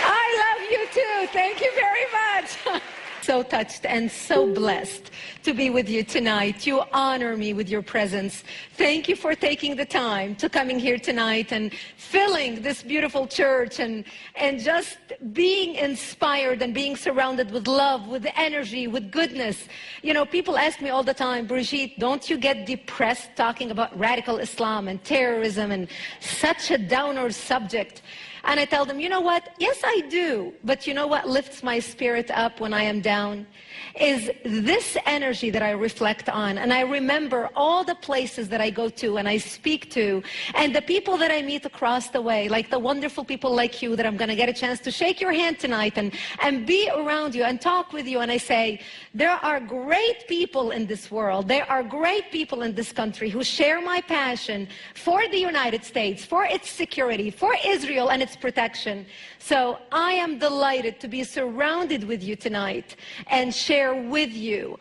I love you too. Thank you very much. So touched and so blessed to be with you tonight. You honor me with your presence. Thank you for taking the time to coming here tonight and filling this beautiful church and just being inspired and being surrounded with love, with energy, with goodness. You know, people ask me all the time, Brigitte, don't you get depressed talking about radical Islam and terrorism and such a downer subject? And I tell them, you know what? Yes, I do. But you know what lifts my spirit up when I am down? Is this energy that I reflect on. And I remember all the places that I go to and I speak to, and the people that I meet across the way, like the wonderful people like you that I'm going to get a chance to shake your hand tonight and be around you and talk with you. And I say, there are great people in this world. There are great people in this country who share my passion for the United States, for its security, for Israel and its protection. So I am delighted to be surrounded with you tonight and share with you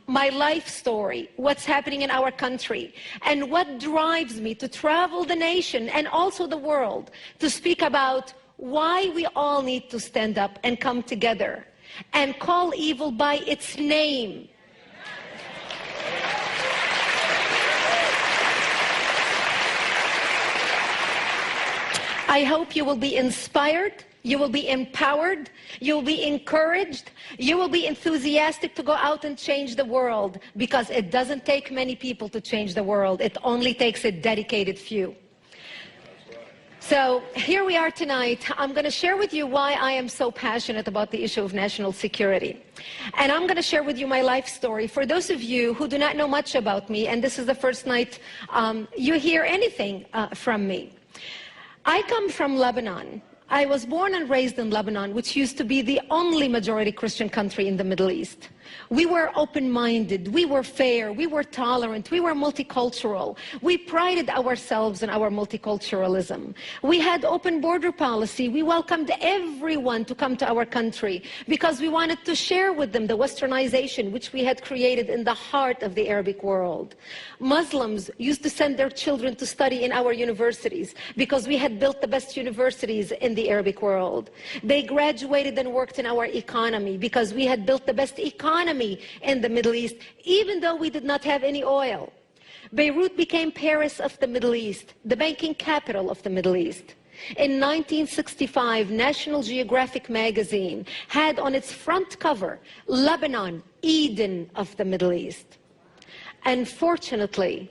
my life story, what's happening in our country, and what drives me to travel the nation and also the world to speak about why we all need to stand up and come together and call evil by its name. I hope you will be inspired, you will be empowered, you will be encouraged, you will be enthusiastic to go out and change the world, because it doesn't take many people to change the world. It only takes a dedicated few. So here we are tonight. I'm going to share with you why I am so passionate about the issue of national security. And I'm going to share with you my life story. For those of you who do not know much about me, and this is the first night you hear anything from me. I come from Lebanon. I was born and raised in Lebanon, which used to be the only majority Christian country in the Middle East. We were open-minded, we were fair, we were tolerant, we were multicultural. We prided ourselves in our multiculturalism. We had open border policy. We welcomed everyone to come to our country because we wanted to share with them the westernization which we had created in the heart of the Arabic world. Muslims used to send their children to study in our universities because we had built the best universities in the Arabic world. They graduated and worked in our economy because we had built the best economy in the Middle East, even though we did not have any oil. Beirut became Paris of the Middle East, the banking capital of the Middle East. In 1965, National Geographic magazine had on its front cover, Lebanon, Eden of the Middle East. Unfortunately,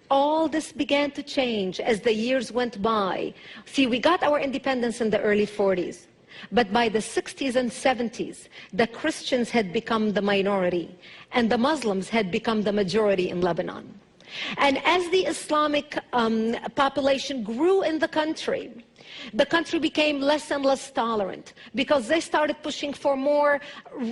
all this began to change as the years went by. See, we got our independence in the early 40s. But by the 60s and 70s, the Christians had become the minority, and the Muslims had become the majority in Lebanon. And as the Islamic population grew in the country became less and less tolerant because they started pushing for more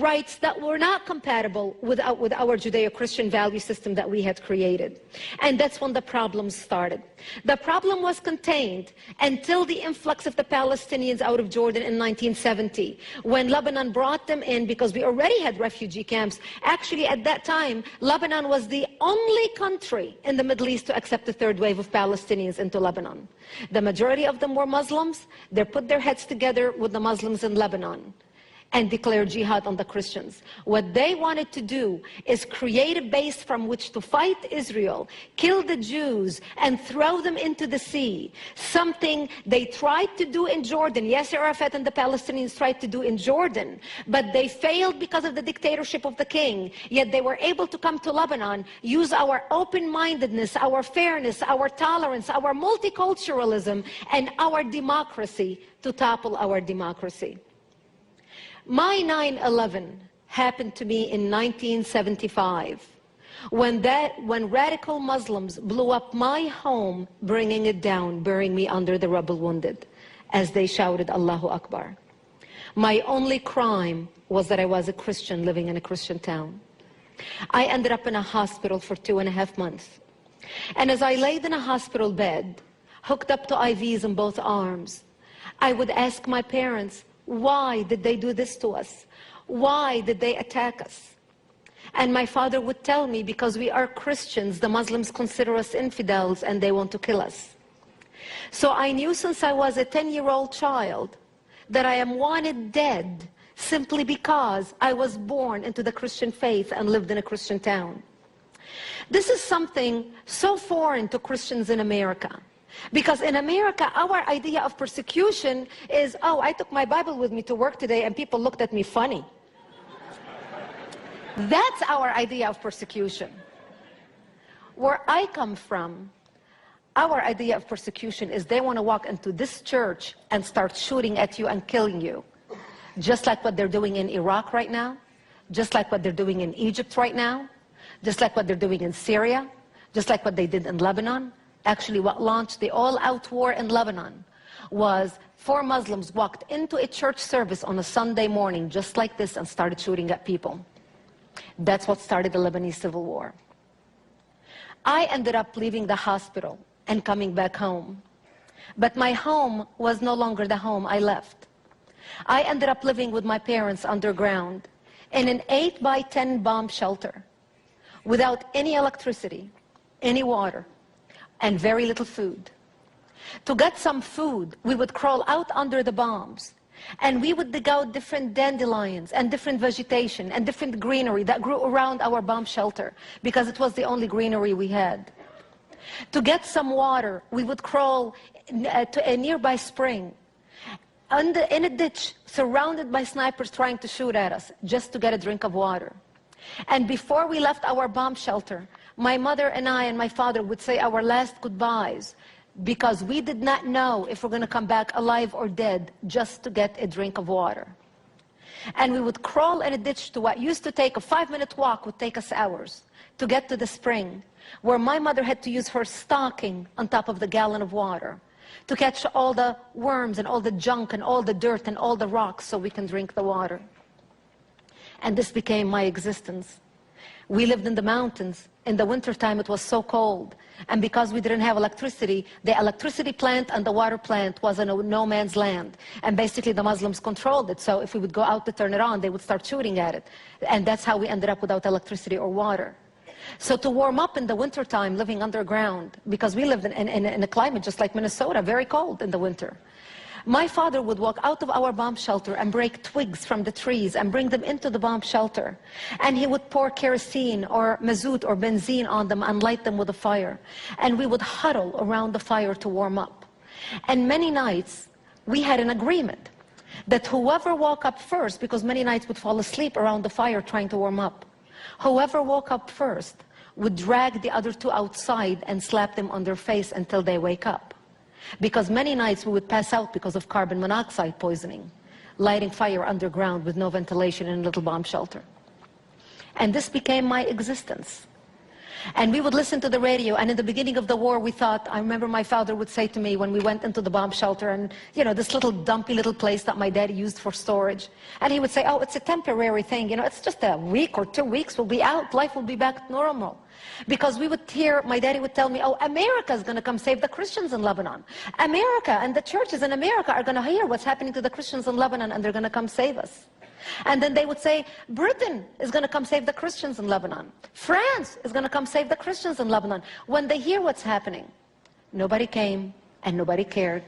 rights that were not compatible with our Judeo-Christian value system that we had created. And that's when the problems started. The problem was contained until the influx of the Palestinians out of Jordan in 1970, when Lebanon brought them in because we already had refugee camps. Actually, at that time, Lebanon was the only country in the Middle East to accept the third wave of Palestinians into Lebanon. The majority of them were Muslims. They put their heads together with the Muslims in Lebanon and declared jihad on the Christians. What they wanted to do is create a base from which to fight Israel, kill the Jews, and throw them into the sea. Something they tried to do in Jordan. Yasser Arafat and the Palestinians tried to do in Jordan, but they failed because of the dictatorship of the king. Yet they were able to come to Lebanon, use our open-mindedness, our fairness, our tolerance, our multiculturalism, and our democracy to topple our democracy. My 9/11 happened to me in 1975, when radical Muslims blew up my home, bringing it down, burying me under the rubble wounded, as they shouted, Allahu Akbar. My only crime was that I was a Christian living in a Christian town. I ended up in a hospital for 2.5 months. And as I laid in a hospital bed, hooked up to IVs in both arms, I would ask my parents, why did they do this to us? Why did they attack us? And my father would tell me, because we are Christians, the Muslims consider us infidels and they want to kill us. So I knew since I was a 10-year-old child that I am wanted dead simply because I was born into the Christian faith and lived in a Christian town. This is something so foreign to Christians in America. Because in America, our idea of persecution is, oh, I took my Bible with me to work today and people looked at me funny. That's our idea of persecution. Where I come from, our idea of persecution is they want to walk into this church and start shooting at you and killing you. Just like what they're doing in Iraq right now, just like what they're doing in Egypt right now, just like what they're doing in Syria, just like what they did in Lebanon. Actually, what launched the all-out war in Lebanon was 4 Muslims walked into a church service on a Sunday morning just like this and started shooting at people. That's what started the Lebanese civil war. I ended up leaving the hospital and coming back home. But my home was no longer the home I left. I ended up living with my parents underground in an 8-by-10 bomb shelter without any electricity, any water, and very little food. To get some food, we would crawl out under the bombs, and we would dig out different dandelions and different vegetation and different greenery that grew around our bomb shelter because it was the only greenery we had. To get some water, we would crawl to a nearby spring in a ditch surrounded by snipers trying to shoot at us just to get a drink of water. And before we left our bomb shelter, my mother and I and my father would say our last goodbyes because we did not know if we're going to come back alive or dead just to get a drink of water. And we would crawl in a ditch to what used to take a 5-minute walk would take us hours to get to the spring, where my mother had to use her stocking on top of the gallon of water to catch all the worms and all the junk and all the dirt and all the rocks so we can drink the water. And this became my existence. We lived in the mountains. In the wintertime, it was so cold. And because we didn't have electricity, the electricity plant and the water plant was in a no man's land. And basically, the Muslims controlled it. So if we would go out to turn it on, they would start shooting at it. And that's how we ended up without electricity or water. So to warm up in the wintertime, living underground, because we lived in a climate just like Minnesota, very cold in the winter. My father would walk out of our bomb shelter and break twigs from the trees and bring them into the bomb shelter. And he would pour kerosene or mazout or benzene on them and light them with a fire. And we would huddle around the fire to warm up. And many nights, we had an agreement that whoever woke up first, because many nights would fall asleep around the fire trying to warm up, whoever woke up first would drag the other 2 outside and slap them on their face until they wake up. Because many nights we would pass out because of carbon monoxide poisoning, lighting fire underground with no ventilation in a little bomb shelter. And this became my existence. And we would listen to the radio, and in the beginning of the war we thought, I remember my father would say to me when we went into the bomb shelter and, you know, this little dumpy little place that my daddy used for storage. And he would say, oh, it's a temporary thing, you know, it's just a week or 2 weeks, we'll be out, life will be back normal. Because we would hear, my daddy would tell me, oh, America is going to come save the Christians in Lebanon. America and the churches in America are going to hear what's happening to the Christians in Lebanon and they're going to come save us. And then they would say, Britain is going to come save the Christians in Lebanon. France is going to come save the Christians in Lebanon. When they hear what's happening, nobody came and nobody cared.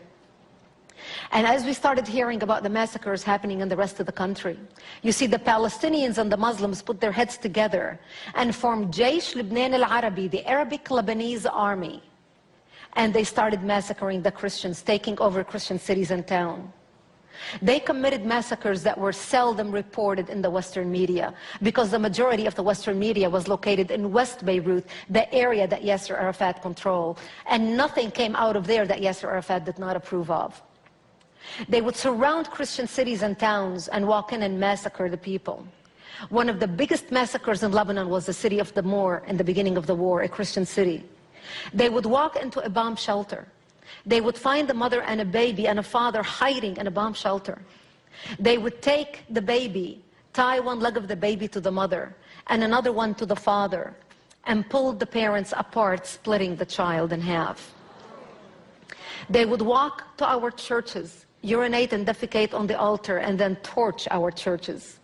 And as we started hearing about the massacres happening in the rest of the country, you see the Palestinians and the Muslims put their heads together and formed Jaysh Lebanon al-Arabi, the Arabic Lebanese army. And they started massacring the Christians, taking over Christian cities and towns. They committed massacres that were seldom reported in the Western media because the majority of the Western media was located in West Beirut, the area that Yasser Arafat controlled, and nothing came out of there that Yasser Arafat did not approve of. They would surround Christian cities and towns and walk in and massacre the people. One of the biggest massacres in Lebanon was the city of Damour in the beginning of the war, a Christian city. They would walk into a bomb shelter. They would find a mother and a baby and a father hiding in a bomb shelter. They would take the baby, tie one leg of the baby to the mother and another one to the father, and pull the parents apart, splitting the child in half. They would walk to our churches, urinate and defecate on the altar, and then torch our churches.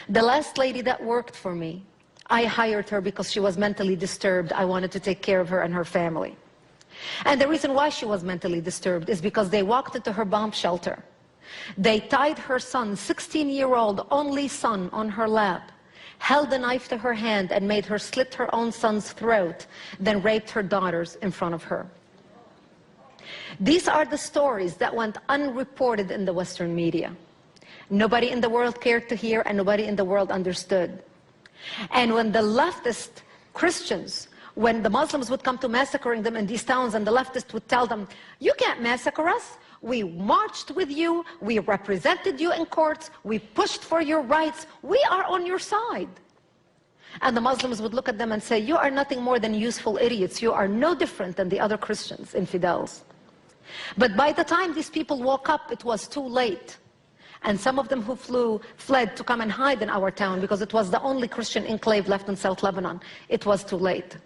The last lady that worked for me, I hired her because she was mentally disturbed. I wanted to take care of her and her family. And the reason why she was mentally disturbed is because they walked into her bomb shelter. They tied her son, 16-year-old only son, on her lap, held a knife to her hand and made her slit her own son's throat, then raped her daughters in front of her. These are the stories that went unreported in the Western media. Nobody in the world cared to hear, and nobody in the world understood. And when the leftist Christians, when the Muslims would come to massacring them in these towns, and the leftists would tell them, you can't massacre us. We marched with you. We represented you in courts. We pushed for your rights. We are on your side. And the Muslims would look at them and say, you are nothing more than useful idiots. You are no different than the other Christians, infidels. But by the time these people woke up, it was too late. And some of them who fled to come and hide in our town because it was the only Christian enclave left in South Lebanon. It was too late.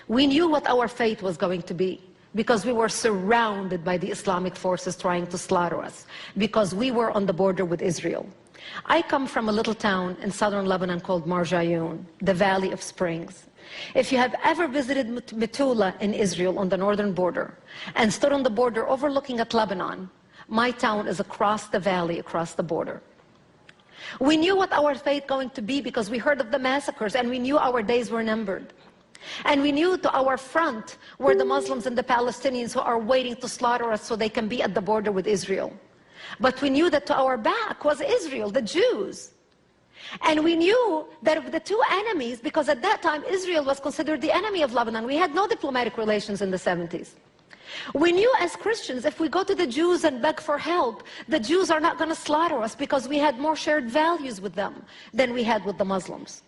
We knew what our fate was going to be because we were surrounded by the Islamic forces trying to slaughter us, because we were on the border with Israel. I come from a little town in southern Lebanon called Marjayoun, the Valley of Springs. If you have ever visited Metula in Israel on the northern border and stood on the border overlooking at Lebanon, my town is across the valley, across the border. We knew what our fate going to be because we heard of the massacres, and we knew our days were numbered. And we knew to our front were the Muslims and the Palestinians who are waiting to slaughter us so they can be at the border with Israel. But we knew that to our back was Israel, the Jews. And we knew that of the two enemies, because at that time Israel was considered the enemy of Lebanon. We had no diplomatic relations in the 70s. We knew as Christians, if we go to the Jews and beg for help, the Jews are not going to slaughter us because we had more shared values with them than we had with the Muslims.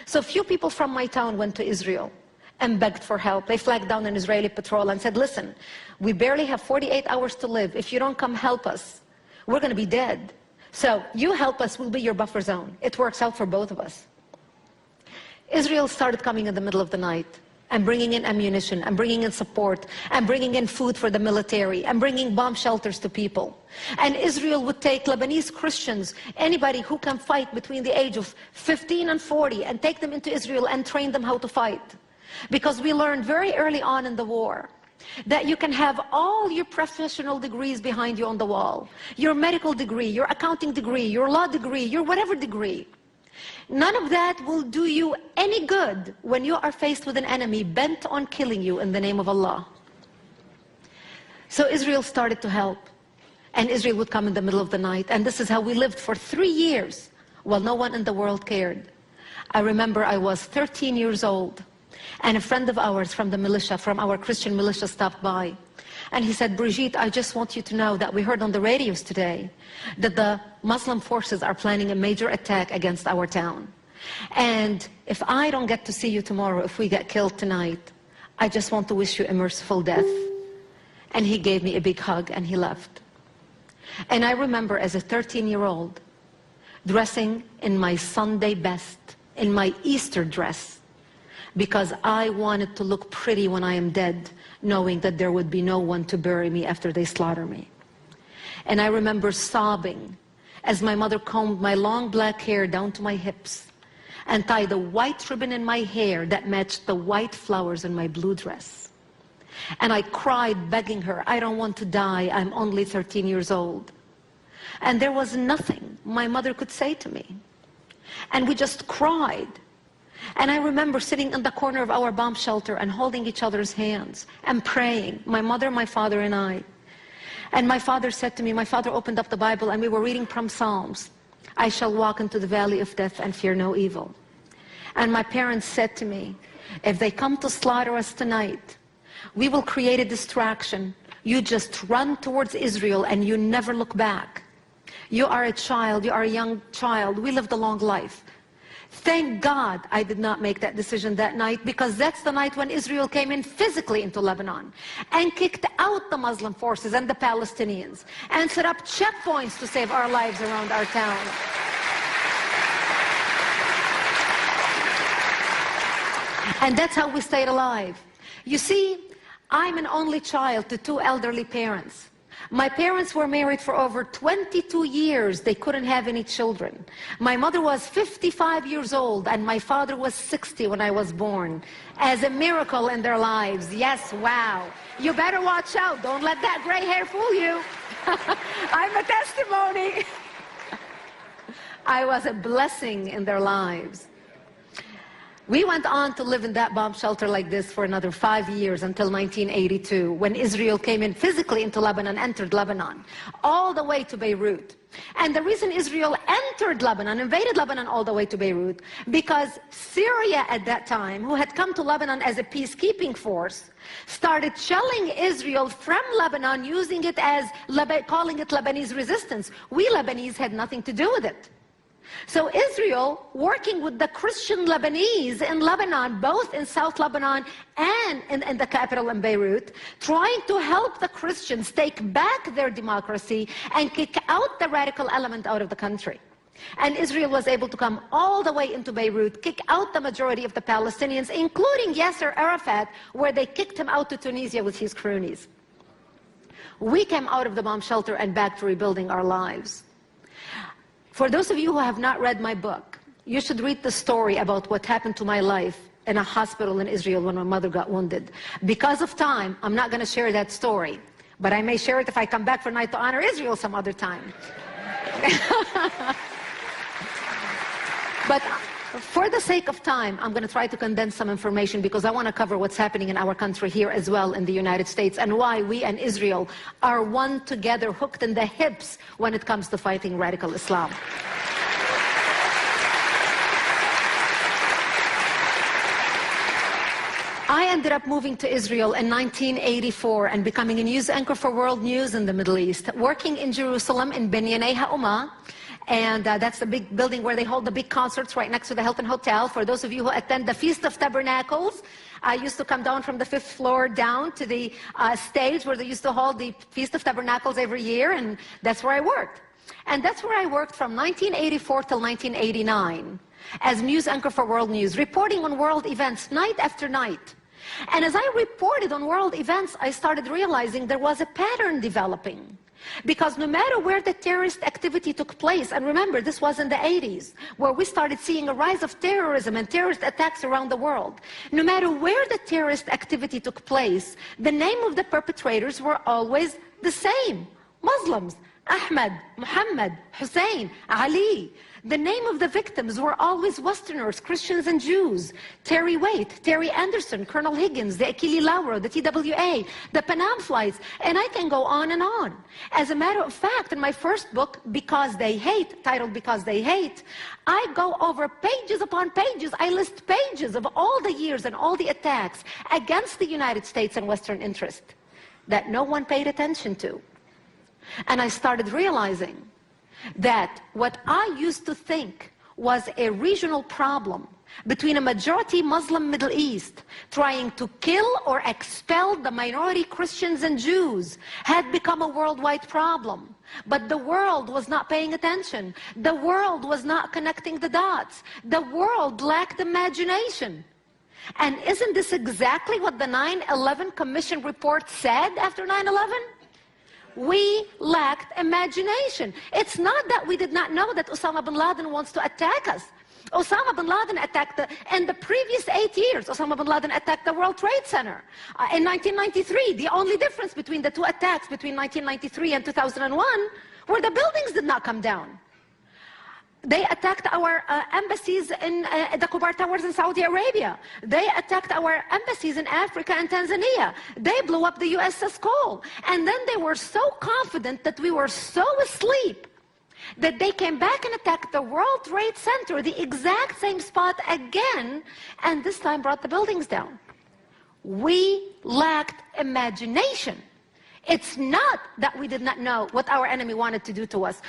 So few people from my town went to Israel and begged for help. They flagged down an Israeli patrol and said, listen, we barely have 48 hours to live. If you don't come help us, we're going to be dead. So you help us, we'll be your buffer zone. It works out for both of us. Israel started coming in the middle of the night and bringing in ammunition and bringing in support and bringing in food for the military and bringing bomb shelters to people. And Israel would take Lebanese Christians, anybody who can fight between the age of 15 and 40, and take them into Israel and train them how to fight. Because we learned very early on in the war that you can have all your professional degrees behind you on the wall, your medical degree, your accounting degree, your law degree, your whatever degree. None of that will do you any good when you are faced with an enemy bent on killing you in the name of Allah. So Israel started to help, and Israel would come in the middle of the night, and this is how we lived for 3 years while no one in the world cared. I remember I was 13 years old, and a friend of ours from the militia, from our Christian militia, stopped by. And he said, Brigitte, I just want you to know that we heard on the radios today that the Muslim forces are planning a major attack against our town. And if I don't get to see you tomorrow, if we get killed tonight, I just want to wish you a merciful death. And he gave me a big hug and he left. And I remember as a 13-year-old dressing in my Sunday best, in my Easter dress, because I wanted to look pretty when I am dead, knowing that there would be no one to bury me after they slaughter me. And I remember sobbing as my mother combed my long black hair down to my hips and tied a white ribbon in my hair that matched the white flowers in my blue dress. And I cried, begging her, I don't want to die, I'm only 13 years old. And there was nothing my mother could say to me. And we just cried. And I remember sitting in the corner of our bomb shelter and holding each other's hands and praying, my mother, my father, and I. And my father said to me, my father opened up the Bible and we were reading from Psalms, I shall walk into the valley of death and fear no evil. And my parents said to me, if they come to slaughter us tonight, we will create a distraction. You just run towards Israel and you never look back. You are a child, you are a young child. We lived a long life. Thank God I did not make that decision that night, because that's the night when Israel came in physically into Lebanon and kicked out the Muslim forces and the Palestinians and set up checkpoints to save our lives around our town. And that's how we stayed alive. You see, I'm an only child to 2 elderly parents. My parents were married for over 22 years. They couldn't have any children. My mother was 55 years old, and my father was 60 when I was born. As a miracle in their lives. Yes, wow. You better watch out. Don't let that gray hair fool you. I'm a testimony. I was a blessing in their lives. We went on to live in that bomb shelter like this for another 5 years until 1982, when Israel came in physically into Lebanon, entered Lebanon, all the way to Beirut. And the reason Israel entered Lebanon, invaded Lebanon all the way to Beirut, because Syria at that time, who had come to Lebanon as a peacekeeping force, started shelling Israel from Lebanon, using it as, calling it Lebanese resistance. We Lebanese had nothing to do with it. So Israel, working with the Christian Lebanese in Lebanon, both in South Lebanon and in the capital in Beirut, trying to help the Christians take back their democracy and kick out the radical element out of the country. And Israel was able to come all the way into Beirut, kick out the majority of the Palestinians, including Yasser Arafat, where they kicked him out to Tunisia with his cronies. We came out of the bomb shelter and back to rebuilding our lives. For those of you who have not read my book, you should read the story about what happened to my life in a hospital in Israel when my mother got wounded. Because of time, I'm not going to share that story, but I may share it if I come back for Night to Honor Israel some other time. But for the sake of time, I'm going to try to condense some information because I want to cover what's happening in our country here as well in the United States, and why we and Israel are one together, hooked in the hips when it comes to fighting radical Islam. I ended up moving to Israel in 1984 and becoming a news anchor for World News in the Middle East, working in Jerusalem in Binyanei HaUmah. And that's the big building where they hold the big concerts right next to the Hilton Hotel. For those of you who attend the Feast of Tabernacles, I used to come down from the 5th floor down to the stage where they used to hold the Feast of Tabernacles every year, and that's where I worked. And that's where I worked from 1984 till 1989 as news anchor for World News, reporting on world events night after night. And as I reported on world events, I started realizing there was a pattern developing. Because no matter where the terrorist activity took place, and remember, this was in the 80s, where we started seeing a rise of terrorism and terrorist attacks around the world. No matter where the terrorist activity took place, the name of the perpetrators were always the same. Muslims, Ahmed, Muhammad, Hussein, Ali. The name of the victims were always Westerners, Christians and Jews. Terry Waite, Terry Anderson, Colonel Higgins, the Achille Lauro, the TWA, the Panam flights, and I can go on and on. As a matter of fact, in my first book, Because They Hate, titled Because They Hate, I go over pages upon pages. I list pages of all the years and all the attacks against the United States and Western interest that no one paid attention to. And I started realizing that what I used to think was a regional problem between a majority Muslim Middle East trying to kill or expel the minority Christians and Jews had become a worldwide problem. But the world was not paying attention. The world was not connecting the dots. The world lacked imagination. And isn't this exactly what the 9/11 Commission report said after 9/11? We lacked imagination. It's not that we did not know that Osama bin Laden wants to attack us. Osama bin Laden attacked in the previous 8 years, Osama bin Laden attacked the World Trade Center. In 1993, the only difference between the two attacks between 1993 and 2001 were the buildings did not come down. They attacked our embassies in the Kubar Towers in Saudi Arabia. They attacked our embassies in Africa and Tanzania. They blew up the USS Cole. And then they were so confident that we were so asleep that they came back and attacked the World Trade Center, the exact same spot again, and this time brought the buildings down. We lacked imagination. It's not that we did not know what our enemy wanted to do to us.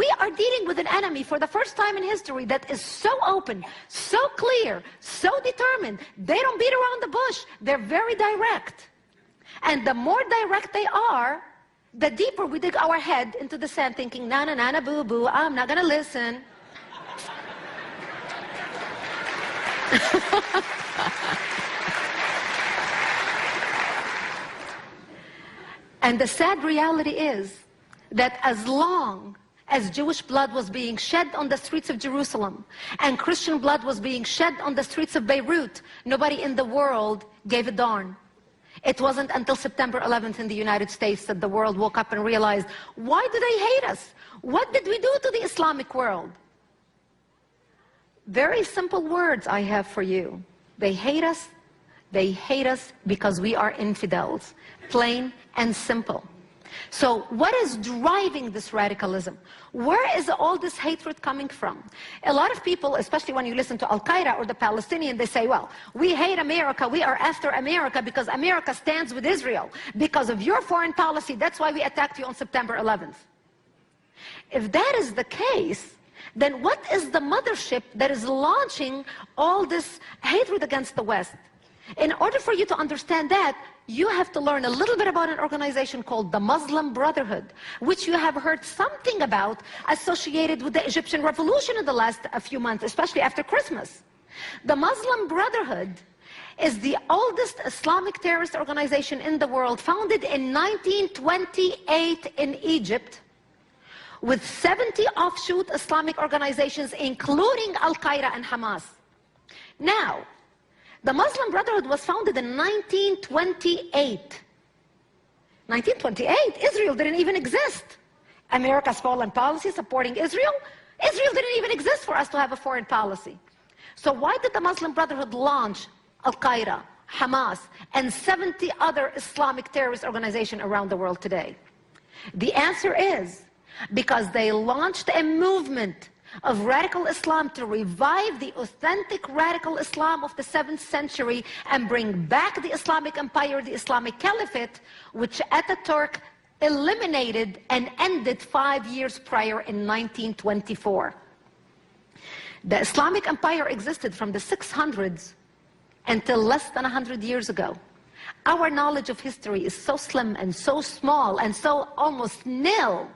We are dealing with an enemy for the first time in history that is so open, so clear, so determined. They don't beat around the bush. They're very direct. And the more direct they are, the deeper we dig our head into the sand thinking, na na na na boo boo, I'm not gonna listen. And the sad reality is that as long as Jewish blood was being shed on the streets of Jerusalem and Christian blood was being shed on the streets of Beirut, nobody in the world gave a darn. It wasn't until September 11th in the United States that the world woke up and realized, why do they hate us? What did we do to the Islamic world? Very simple words I have for you. They hate us. They hate us because we are infidels. Plain and simple. So what is driving this radicalism? Where is all this hatred coming from? A lot of people, especially when you listen to Al-Qaeda or the Palestinian, they say, well, we hate America, we are after America because America stands with Israel. Because of your foreign policy, that's why we attacked you on September 11th. If that is the case, then what is the mothership that is launching all this hatred against the West? In order for you to understand that, you have to learn a little bit about an organization called the Muslim Brotherhood, which you have heard something about associated with the Egyptian revolution in the last few months, especially after Christmas. The Muslim Brotherhood is the oldest Islamic terrorist organization in the world, founded in 1928 in Egypt, with 70 offshoot Islamic organizations, including Al-Qaeda and Hamas. Now, the Muslim Brotherhood was founded in 1928. 1928? Israel didn't even exist. America's foreign policy supporting Israel? Israel didn't even exist for us to have a foreign policy. So why did the Muslim Brotherhood launch Al-Qaeda, Hamas, and 70 other Islamic terrorist organizations around the world today? The answer is because they launched a movement of radical Islam to revive the authentic radical Islam of the 7th century and bring back the Islamic Empire, the Islamic Caliphate, which Ataturk eliminated and ended 5 years prior in 1924. The Islamic Empire existed from the 600s until less than 100 years ago. Our knowledge of history is so slim and so small and so almost nil.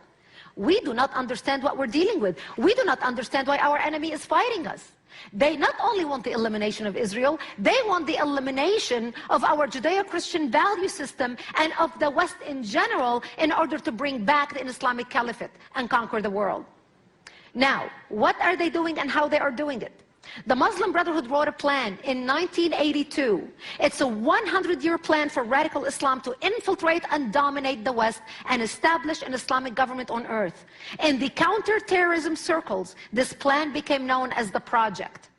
We do not understand what we're dealing with. We do not understand why our enemy is fighting us. They not only want the elimination of Israel, they want the elimination of our Judeo-Christian value system and of the West in general in order to bring back the Islamic Caliphate and conquer the world. Now, what are they doing and how they are doing it? The Muslim Brotherhood wrote a plan in 1982. It's a 100-year plan for radical Islam to infiltrate and dominate the West and establish an Islamic government on earth. In the counter-terrorism circles, this plan became known as the Project.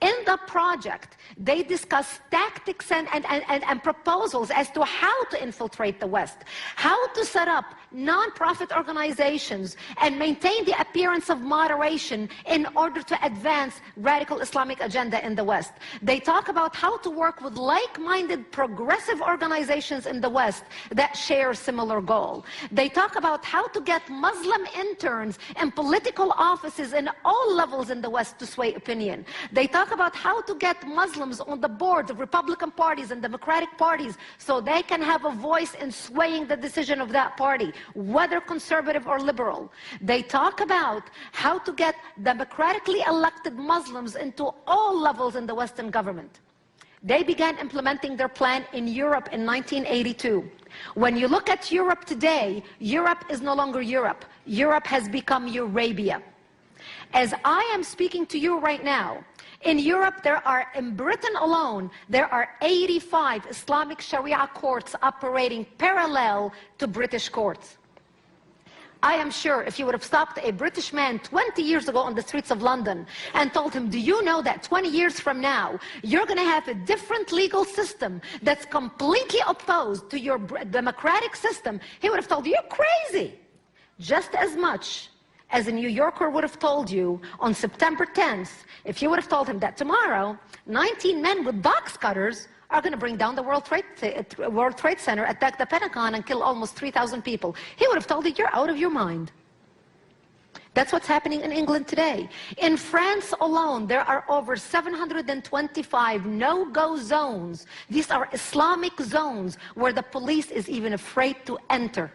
In the project, they discussed tactics and proposals as to how to infiltrate the West, how to set up non-profit organizations and maintain the appearance of moderation in order to advance radical Islamic agenda in the West. They talk about how to work with like-minded progressive organizations in the West that share a similar goal. They talk about how to get Muslim interns in political offices in all levels in the West to sway opinion. They talk about how to get Muslims on the boards of Republican parties and Democratic parties so they can have a voice in swaying the decision of that party, whether conservative or liberal. They talk about how to get democratically elected Muslims into all levels in the Western government. They began implementing their plan in Europe in 1982. When you look at Europe today, Europe is no longer Europe. Europe has become Eurabia. As I am speaking to you right now, in Europe, in Britain alone, there are 85 Islamic Sharia courts operating parallel to British courts. I am sure if you would have stopped a British man 20 years ago on the streets of London and told him, do you know that 20 years from now, you're going to have a different legal system that's completely opposed to your democratic system, he would have told you, you're crazy. Just as much as a New Yorker would have told you on September 10th, if you would have told him that tomorrow, 19 men with box cutters are going to bring down the World Trade Center, attack the Pentagon, and kill almost 3,000 people. He would have told you, you're out of your mind. That's what's happening in England today. In France alone, there are over 725 no-go zones. These are Islamic zones where the police is even afraid to enter.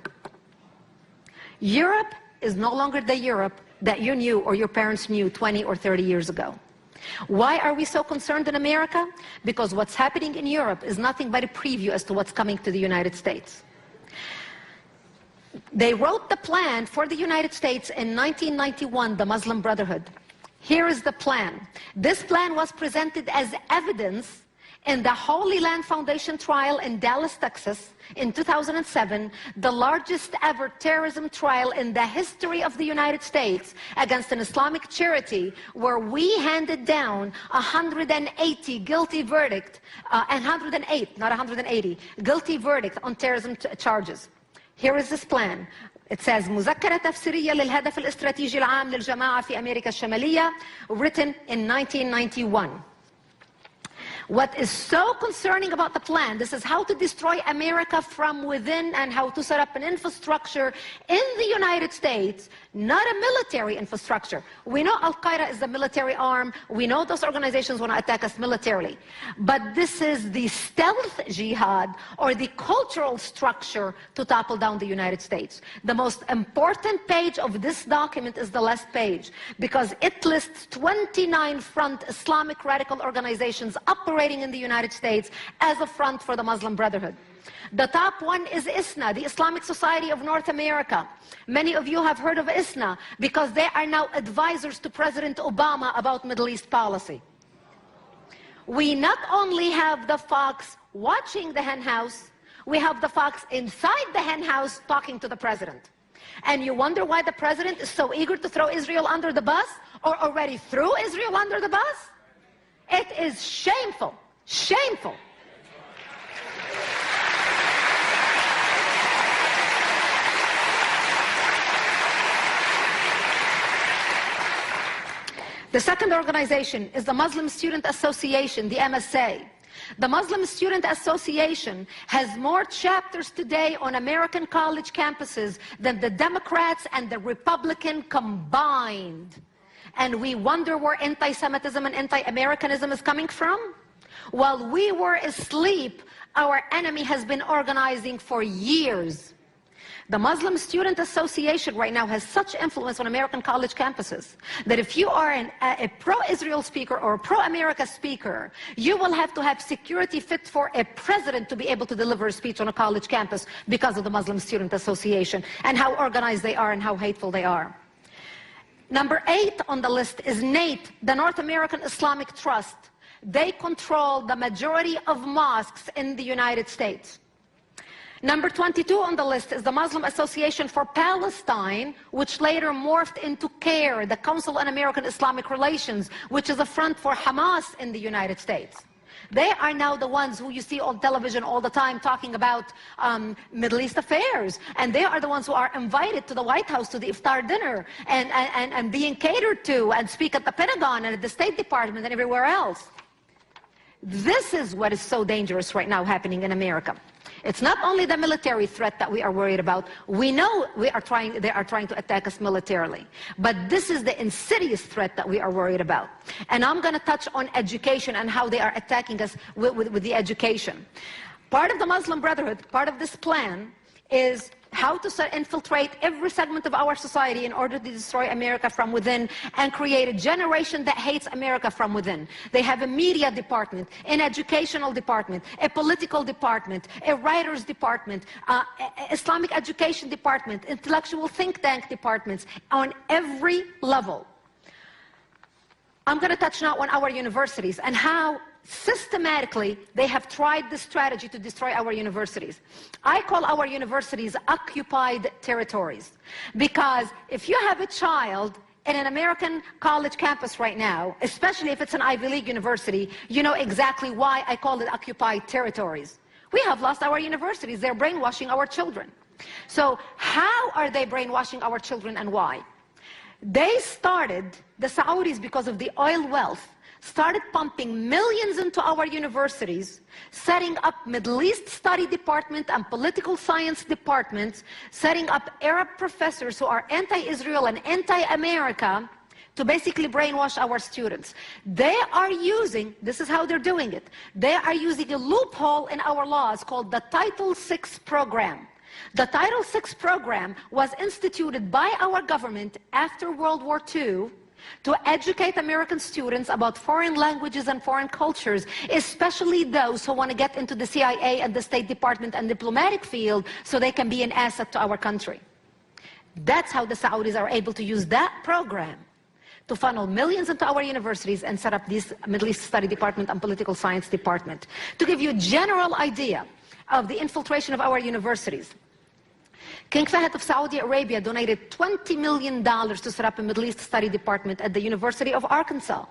Europe is no longer the Europe that you knew or your parents knew 20 or 30 years ago. Why are we so concerned in America? Because what's happening in Europe is nothing but a preview as to what's coming to the United States. They wrote the plan for the United States in 1991, the Muslim Brotherhood. Here is the plan. This plan was presented as evidence in the Holy Land Foundation trial in Dallas, Texas, in 2007, the largest ever terrorism trial in the history of the United States against an Islamic charity, where we handed down 180 guilty verdict, and 108, not 180, guilty verdict on terrorism charges. Here is this plan. It says مذكرة تفسيرية للهدف الاستراتيجي العام للجماعة في أمريكا الشمالية, written in 1991. What is so concerning about the plan, this is how to destroy America from within and how to set up an infrastructure in the United States, not a military infrastructure. We know Al-Qaeda is the military arm. We know those organizations want to attack us militarily. But this is the stealth jihad, or the cultural structure to topple down the United States. The most important page of this document is the last page, because it lists 29 front Islamic radical organizations operating in the United States as a front for the Muslim Brotherhood. The top one is ISNA, the Islamic Society of North America. Many of you have heard of ISNA because they are now advisors to President Obama about Middle East policy. We not only have the fox watching the hen house, we have the fox inside the hen house talking to the president. And you wonder why the president is so eager to throw Israel under the bus, or already threw Israel under the bus? It is shameful, shameful. The second organization is the Muslim Student Association, the MSA. The Muslim Student Association has more chapters today on American college campuses than the Democrats and the Republican combined. And we wonder where anti-Semitism and anti-Americanism is coming from? While we were asleep, our enemy has been organizing for years. The Muslim Student Association right now has such influence on American college campuses that if you are a pro-Israel speaker or a pro-America speaker, you will have to have security fit for a president to be able to deliver a speech on a college campus because of the Muslim Student Association and how organized they are and how hateful they are. Number 8 on the list is NATE, the North American Islamic Trust. They control the majority of mosques in the United States. Number 22 on the list is the Muslim Association for Palestine, which later morphed into CARE, the Council on American Islamic Relations, which is a front for Hamas in the United States. They are now the ones who you see on television all the time talking about Middle East affairs. And they are the ones who are invited to the White House to the iftar dinner and being catered to and speak at the Pentagon and at the State Department and everywhere else. This is what is so dangerous right now happening in America. It's not only the military threat that we are worried about. We know they are trying to attack us militarily. But this is the insidious threat that we are worried about. And I'm going to touch on education and how they are attacking us with the education. Part of the Muslim Brotherhood, part of this plan, is how to infiltrate every segment of our society in order to destroy America from within and create a generation that hates America from within. They have a media department, an educational department, a political department, a writers department, Islamic education department, intellectual think tank departments on every level. I'm going to touch now on our universities and how systematically they have tried this strategy to destroy our universities. I call our universities occupied territories, because if you have a child in an American college campus right now, especially if it's an Ivy League university, you know exactly why I call it occupied territories. We have lost our universities. They're brainwashing our children. So how are they brainwashing our children and why? They started, the Saudis, because of the oil wealth, started pumping millions into our universities, setting up Middle East study department and political science departments, setting up Arab professors who are anti-Israel and anti-America to basically brainwash our students. They are using, this is how they're doing it, they are using a loophole in our laws called the Title VI program. The Title VI program was instituted by our government after World War II to educate American students about foreign languages and foreign cultures, especially those who want to get into the CIA and the State Department and diplomatic field so they can be an asset to our country. That's how the Saudis are able to use that program to funnel millions into our universities and set up this Middle East Study Department and Political Science Department. To give you a general idea of the infiltration of our universities, King Fahd of Saudi Arabia donated $20 million to set up a Middle East Study Department at the University of Arkansas.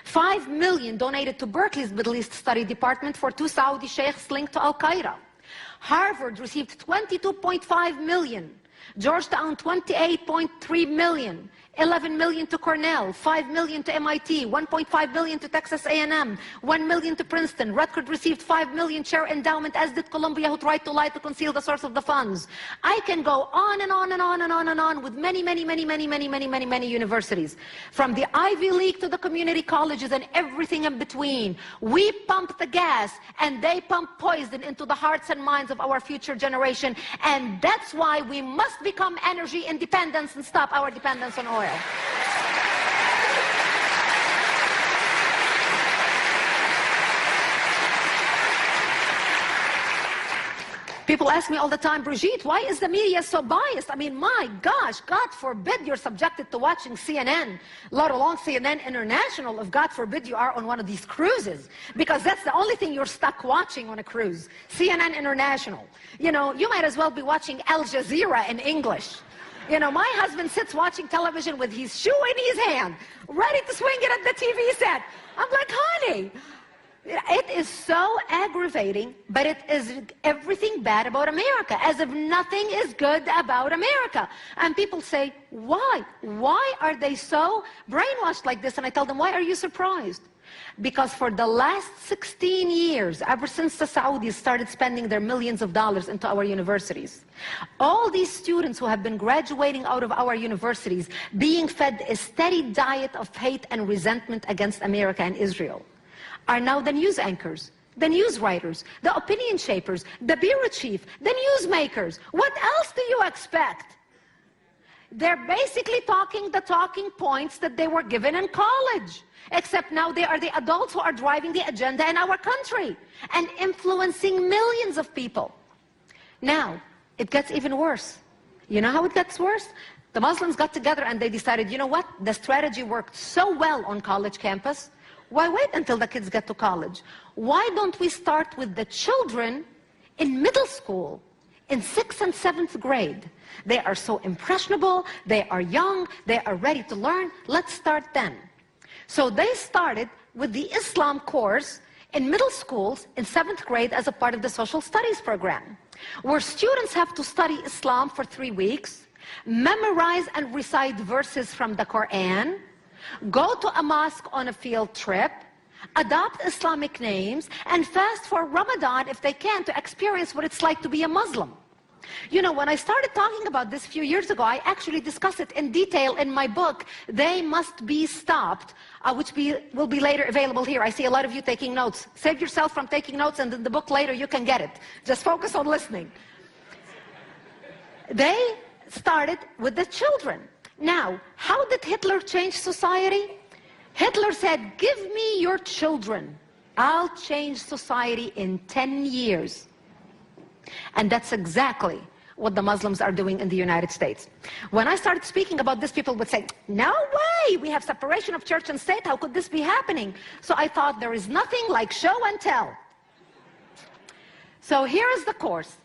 $5 million donated to Berkeley's Middle East Study Department for 2 Saudi sheikhs linked to Al-Qaeda. Harvard received $22.5 million. Georgetown, $28.3 million. 11 million to Cornell, 5 million to MIT, 1.5 million to Texas A&M, 1 million to Princeton. Rutgers received 5 million share endowment, as did Columbia, who tried to lie to conceal the source of the funds. I can go on and on and on and on and on with many universities. From the Ivy League to the community colleges and everything in between. We pump the gas and they pump poison into the hearts and minds of our future generation. And that's why we must become energy independent and stop our dependence on oil. People ask me all the time, Brigitte, why is the media so biased? I mean, my gosh, God forbid you're subjected to watching CNN, let alone CNN International, if God forbid you are on one of these cruises, because that's the only thing you're stuck watching on a cruise, CNN International. You know, you might as well be watching Al Jazeera in English. You know, my husband sits watching television with his shoe in his hand, ready to swing it at the TV set. I'm like, honey, it is so aggravating, but it is everything bad about America, as if nothing is good about America. And people say, why? Why are they so brainwashed like this? And I tell them, why are you surprised? Because for the last 16 years, ever since the Saudis started spending their millions of dollars into our universities, all these students who have been graduating out of our universities being fed a steady diet of hate and resentment against America and Israel are now the news anchors, the news writers, the opinion shapers, the bureau chief, the newsmakers. What else do you expect? They're basically talking the talking points that they were given in college. Except now they are the adults who are driving the agenda in our country and influencing millions of people. Now, it gets even worse. You know how it gets worse? The Muslims got together and they decided, you know what? The strategy worked so well on college campus. Why wait until the kids get to college? Why don't we start with the children in middle school, in 6th and 7th grade? They are so impressionable, they are young, they are ready to learn. Let's start then. So they started with the Islam course in middle schools in 7th grade as a part of the social studies program, where students have to study Islam for 3 weeks, memorize and recite verses from the Quran, go to a mosque on a field trip, adopt Islamic names, and fast for Ramadan if they can to experience what it's like to be a Muslim. You know, when I started talking about this a few years ago, I actually discussed it in detail in my book, They Must Be Stopped, which will be later available here. I see a lot of you taking notes. Save yourself from taking notes, and in the book later you can get it. Just focus on listening. They started with the children. Now, how did Hitler change society? Hitler said, give me your children. I'll change society in 10 years. And that's exactly what the Muslims are doing in the United States. When I started speaking about this, people would say, no way, we have separation of church and state, how could this be happening? So I thought there is nothing like show and tell. So here is the course.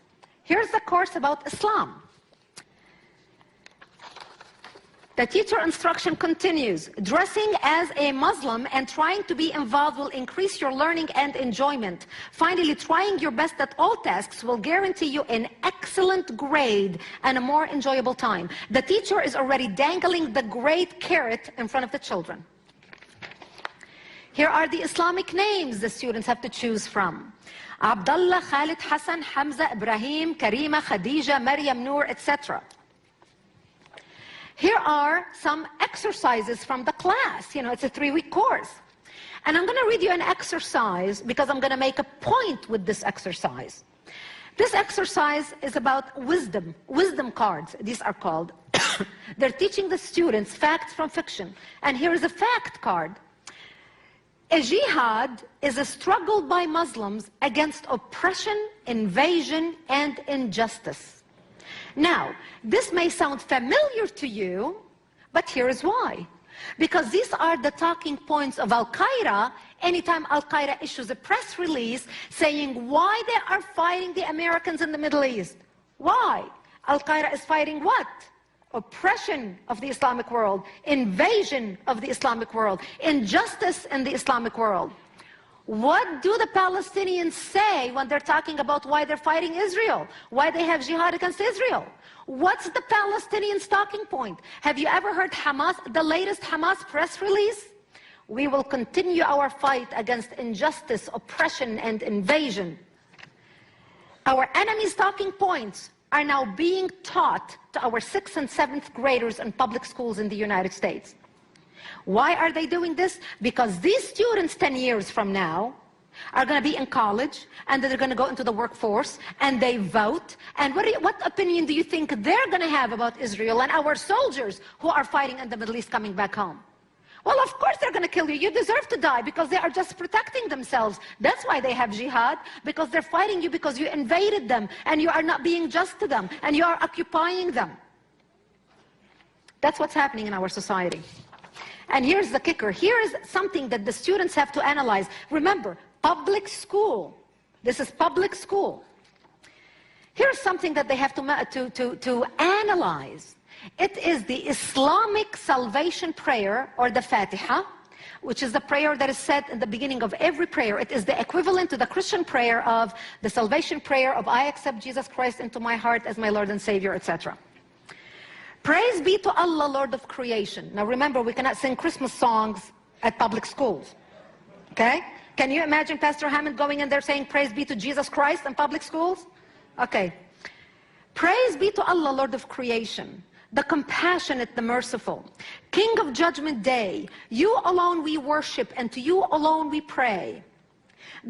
Here's the course about Islam. The teacher instruction continues. Dressing as a Muslim and trying to be involved will increase your learning and enjoyment. Finally, trying your best at all tasks will guarantee you an excellent grade and a more enjoyable time. The teacher is already dangling the great carrot in front of the children. Here are the Islamic names the students have to choose from. Abdullah, Khalid, Hassan, Hamza, Ibrahim, Karima, Khadija, Maryam, Noor, etc. Here are some exercises from the class. You know, it's a 3-week course. And I'm going to read you an exercise because I'm going to make a point with this exercise. This exercise is about wisdom cards, these are called. They're teaching the students facts from fiction. And here is a fact card. A jihad is a struggle by Muslims against oppression, invasion, and injustice. Now, this may sound familiar to you, but here is why. Because these are the talking points of Al-Qaeda anytime Al-Qaeda issues a press release saying why they are fighting the Americans in the Middle East. Why? Al-Qaeda is fighting what? Oppression of the Islamic world, invasion of the Islamic world, injustice in the Islamic world. What do the Palestinians say when they're talking about why they're fighting Israel? Why they have jihad against Israel? What's the Palestinians' talking point? Have you ever heard Hamas, the latest Hamas press release? We will continue our fight against injustice, oppression, and invasion. Our enemies' talking points are now being taught to our 6th and 7th graders in public schools in the United States. Why are they doing this? Because these students 10 years from now are going to be in college, and they're going to go into the workforce, and they vote. And what opinion do you think they're going to have about Israel and our soldiers who are fighting in the Middle East coming back home? Well, of course they're going to kill you. You deserve to die because they are just protecting themselves. That's why they have jihad, because they're fighting you because you invaded them, and you are not being just to them, and you are occupying them. That's what's happening in our society. And here's the kicker. Here is something that the students have to analyze. Remember, public school. This is public school. Here's something that they have to analyze. It is the Islamic salvation prayer, or the Fatiha, which is the prayer that is said in the beginning of every prayer. It is the equivalent to the Christian prayer of the salvation prayer of I accept Jesus Christ into my heart as my Lord and Savior, etc. Praise be to Allah, Lord of creation. Now remember, we cannot sing Christmas songs at public schools. Okay? Can you imagine Pastor Hammond going in there saying, praise be to Jesus Christ in public schools? Okay. Praise be to Allah, Lord of creation, the compassionate, the merciful, King of judgment day. You alone we worship, and to you alone we pray.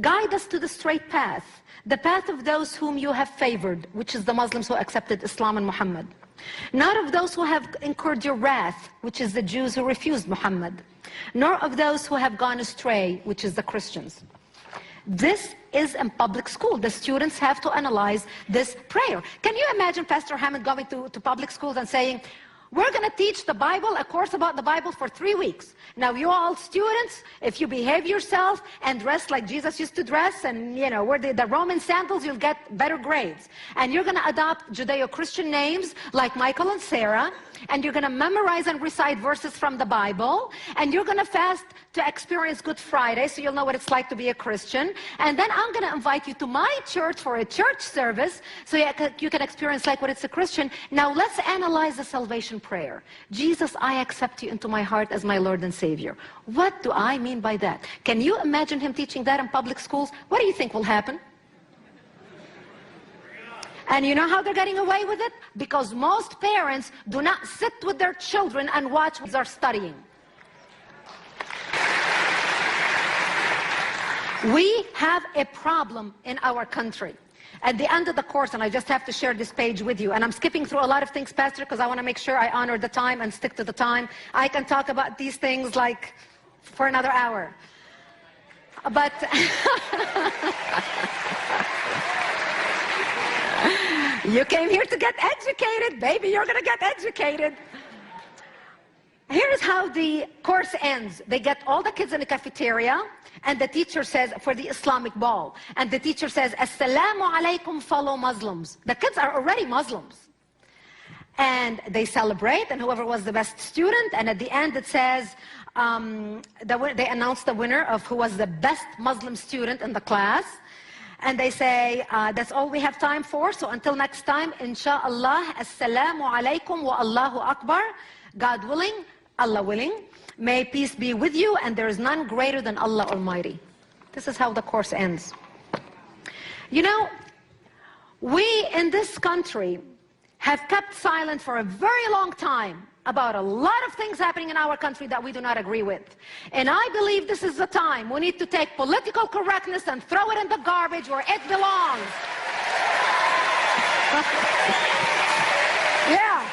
Guide us to the straight path, the path of those whom you have favored, which is the Muslims who accepted Islam and Muhammad. Not of those who have incurred your wrath, which is the Jews who refused Muhammad, nor of those who have gone astray, which is the Christians. This is in public school. The students have to analyze this prayer. Can you imagine Pastor Hammond going to public schools and saying, we're going to teach the Bible, a course about the Bible for 3 weeks. Now, you all students, if you behave yourself and dress like Jesus used to dress, and, you know, wear the Roman sandals, you'll get better grades. And you're going to adopt Judeo-Christian names like Michael and Sarah, and you're going to memorize and recite verses from the Bible, and you're going to fast to experience Good Friday, so you'll know what it's like to be a Christian. And then I'm going to invite you to my church for a church service, so you can experience like what it's a Christian. Now, let's analyze the salvation prayer. Jesus, I accept you into my heart as my Lord and Savior. What do I mean by that? Can you imagine him teaching that in public schools? What do you think will happen? And you know how they're getting away with it? Because most parents do not sit with their children and watch what they're studying. We have a problem in our country. At the end of the course, and I just have to share this page with you, and I'm skipping through a lot of things, Pastor, because I want to make sure I honor the time and stick to the time. I can talk about these things like for another hour. But you came here to get educated, baby. You're going to get educated. Here's how the course ends. They get all the kids in the cafeteria, and the teacher says, for the Islamic ball, and the teacher says, Assalamu alaikum, fellow Muslims. The kids are already Muslims. And they celebrate, and whoever was the best student, and at the end it says, they announce the winner of who was the best Muslim student in the class. And they say, that's all we have time for, so until next time, inshallah, Assalamu alaikum wa Allahu Akbar. God willing, Allah willing, may peace be with you, and there is none greater than Allah Almighty. This is how the course ends. You know, we in this country have kept silent for a very long time about a lot of things happening in our country that we do not agree with. And I believe this is the time we need to take political correctness and throw it in the garbage where it belongs. Yeah.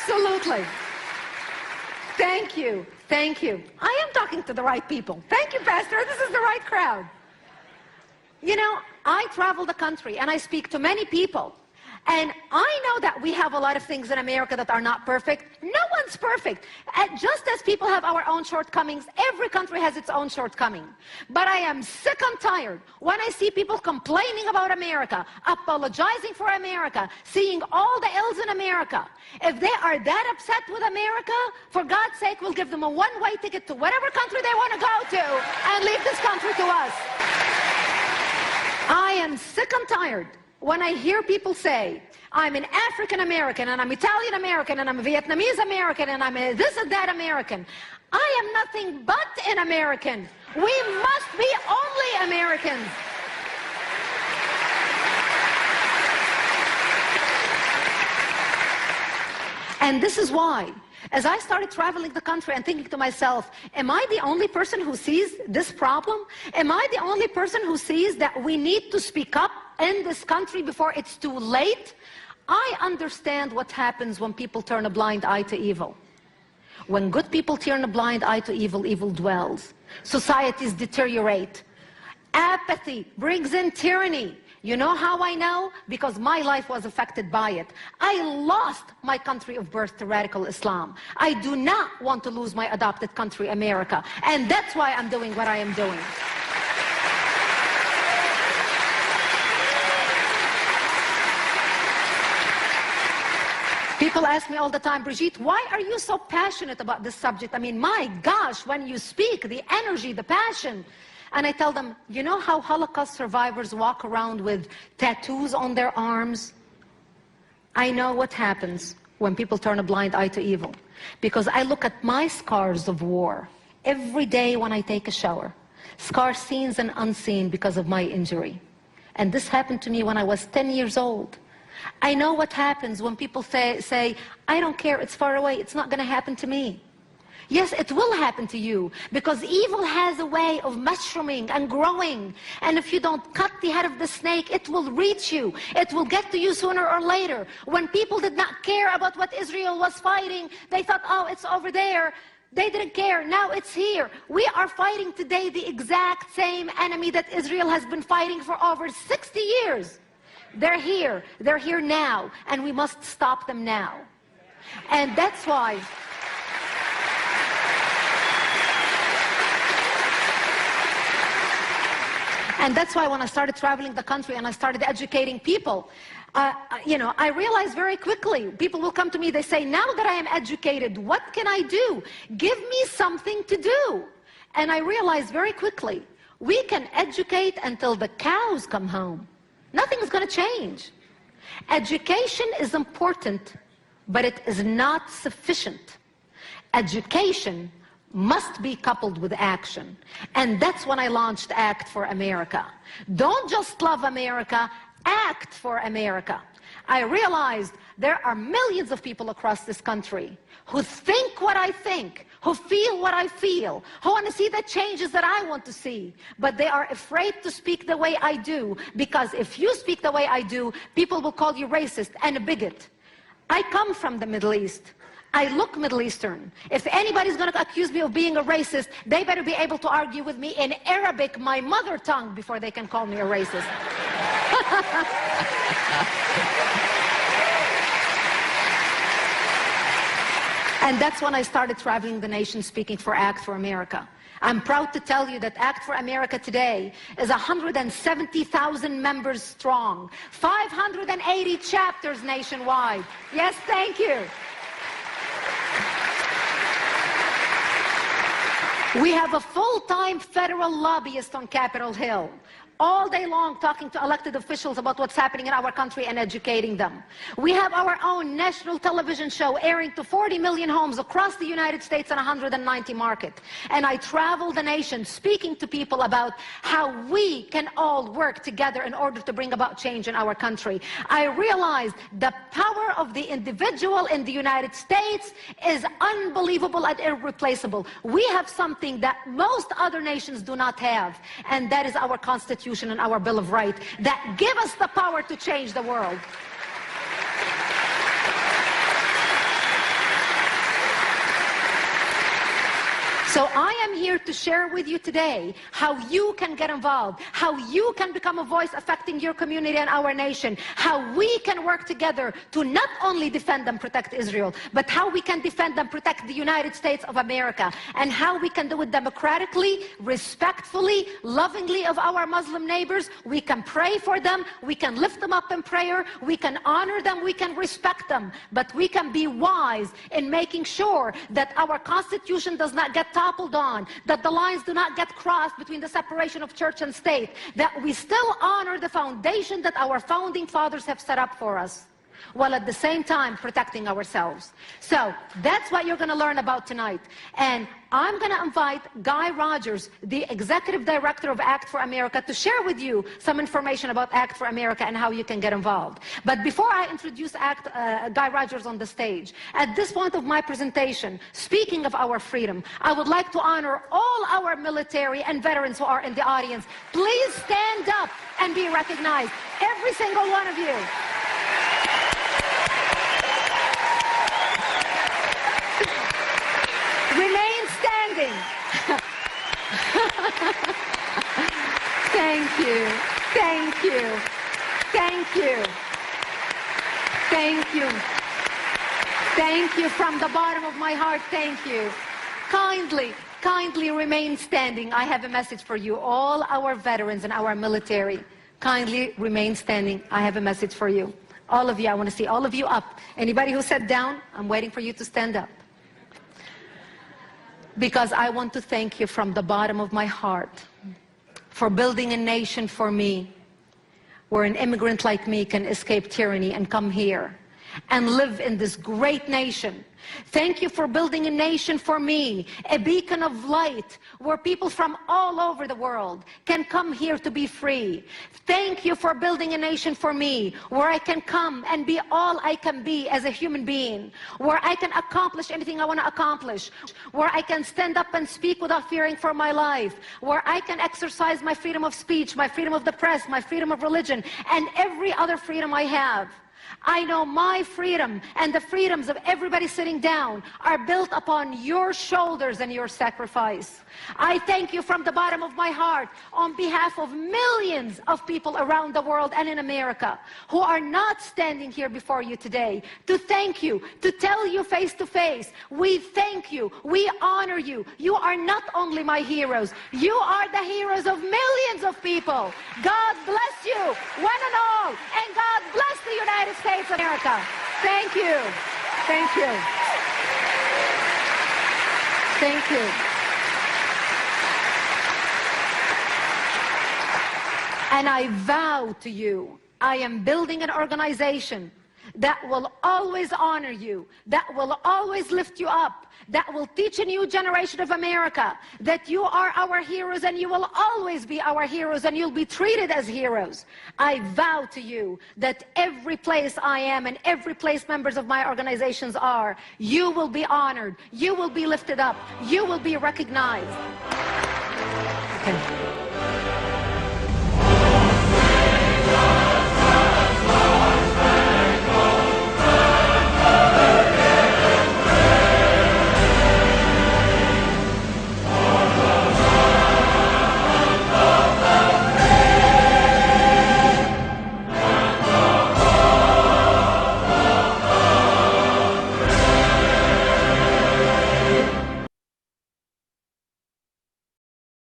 Absolutely. Thank you. Thank you. I am talking to the right people. Thank you, Pastor. This is the right crowd. You know, I travel the country and I speak to many people. And I know that we have a lot of things in America that are not perfect. No one's perfect. And just as people have our own shortcomings, every country has its own shortcoming. But I am sick and tired when I see people complaining about America, apologizing for America, seeing all the ills in America. If they are that upset with America, for God's sake, we'll give them a one-way ticket to whatever country they want to go to and leave this country to us. I am sick and tired when I hear people say, I'm an African American, and I'm Italian American, and I'm a Vietnamese American, and I'm a this and that American. I am nothing but an American. We must be only Americans. And this is why, as I started traveling the country and thinking to myself, am I the only person who sees this problem? Am I the only person who sees that we need to speak up in this country before it's too late? I understand what happens when people turn a blind eye to evil. When good people turn a blind eye to evil, evil dwells. Societies deteriorate. Apathy brings in tyranny. You know how I know? Because my life was affected by it. I lost my country of birth to radical Islam. I do not want to lose my adopted country, America. And that's why I'm doing what I am doing. People ask me all the time, Brigitte, why are you so passionate about this subject? I mean, my gosh, when you speak, the energy, the passion. And I tell them, you know how Holocaust survivors walk around with tattoos on their arms? I know what happens when people turn a blind eye to evil. Because I look at my scars of war every day when I take a shower. Scars seen and unseen because of my injury. And this happened to me when I was 10 years old. I know what happens when people say, I don't care, it's far away, it's not going to happen to me. Yes, it will happen to you, because evil has a way of mushrooming and growing. And if you don't cut the head of the snake, it will reach you. It will get to you sooner or later. When people did not care about what Israel was fighting, they thought, oh, it's over there. They didn't care. Now it's here. We are fighting today the exact same enemy that Israel has been fighting for over 60 years. They're here. They're here now. And we must stop them now. And that's why... And that's why when I started traveling the country and I started educating people, I realized very quickly, people will come to me, they say, now that I am educated, what can I do? Give me something to do. And I realized very quickly, we can educate until the cows come home. Nothing is going to change. Education is important, but it is not sufficient. Education must be coupled with action. And that's when I launched Act for America. Don't just love America, act for America. I realized there are millions of people across this country who think what I think, who feel what I feel, who want to see the changes that I want to see. But they are afraid to speak the way I do, because if you speak the way I do, people will call you racist and a bigot. I come from the Middle East. I look Middle Eastern. If anybody's going to accuse me of being a racist, they better be able to argue with me in Arabic, my mother tongue, before they can call me a racist. And that's when I started traveling the nation speaking for Act for America. I'm proud to tell you that Act for America today is 170,000 members strong, 580 chapters nationwide. Yes, thank you. We have a full-time federal lobbyist on Capitol Hill, all day long talking to elected officials about what's happening in our country and educating them. We have our own national television show airing to 40 million homes across the United States and 190 markets. And I travel the nation speaking to people about how we can all work together in order to bring about change in our country. I realized the power of the individual in the United States is unbelievable and irreplaceable. We have something that most other nations do not have, and that is our Constitution and our Bill of Rights that give us the power to change the world. So I am here to share with you today how you can get involved, how you can become a voice affecting your community and our nation, how we can work together to not only defend and protect Israel, but how we can defend and protect the United States of America, and how we can do it democratically, respectfully, lovingly of our Muslim neighbors. We can pray for them, we can lift them up in prayer, we can honor them, we can respect them, but we can be wise in making sure that our Constitution does not get toppled on, that the lines do not get crossed between the separation of church and state, that we still honor the foundation that our founding fathers have set up for us, while at the same time protecting ourselves. So that's what you're going to learn about tonight. And I'm going to invite Guy Rogers, the Executive Director of Act for America, to share with you some information about Act for America and how you can get involved. But before I introduce Guy Rogers on the stage, at this point of my presentation, speaking of our freedom, I would like to honor all our military and veterans who are in the audience. Please stand up and be recognized, every single one of you. Remain standing. Thank you. Thank you. Thank you. Thank you. Thank you from the bottom of my heart. Thank you. Kindly remain standing. I have a message for you, all our veterans and our military. Kindly remain standing. I have a message for you. All of you, I want to see all of you up. Anybody who sat down, I'm waiting for you to stand up. Because I want to thank you from the bottom of my heart for building a nation for me, where an immigrant like me can escape tyranny and come here and live in this great nation. Thank you for building a nation for me, a beacon of light where people from all over the world can come here to be free. Thank you for building a nation for me where I can come and be all I can be as a human being, where I can accomplish anything I want to accomplish, where I can stand up and speak without fearing for my life, where I can exercise my freedom of speech, my freedom of the press, my freedom of religion, and every other freedom I have. I know my freedom and the freedoms of everybody sitting down are built upon your shoulders and your sacrifice. I thank you from the bottom of my heart on behalf of millions of people around the world and in America who are not standing here before you today, to thank you, to tell you face to face, we thank you, we honor you. You are not only my heroes, you are the heroes of millions of people. God bless you, one and all, and God bless the United States of America. Thank you. Thank you. Thank you. And I vow to you, I am building an organization that will always honor you, that will always lift you up, that will teach a new generation of America that you are our heroes and you will always be our heroes and you'll be treated as heroes. I vow to you that every place I am and every place members of my organizations are, you will be honored, you will be lifted up, you will be recognized. Okay.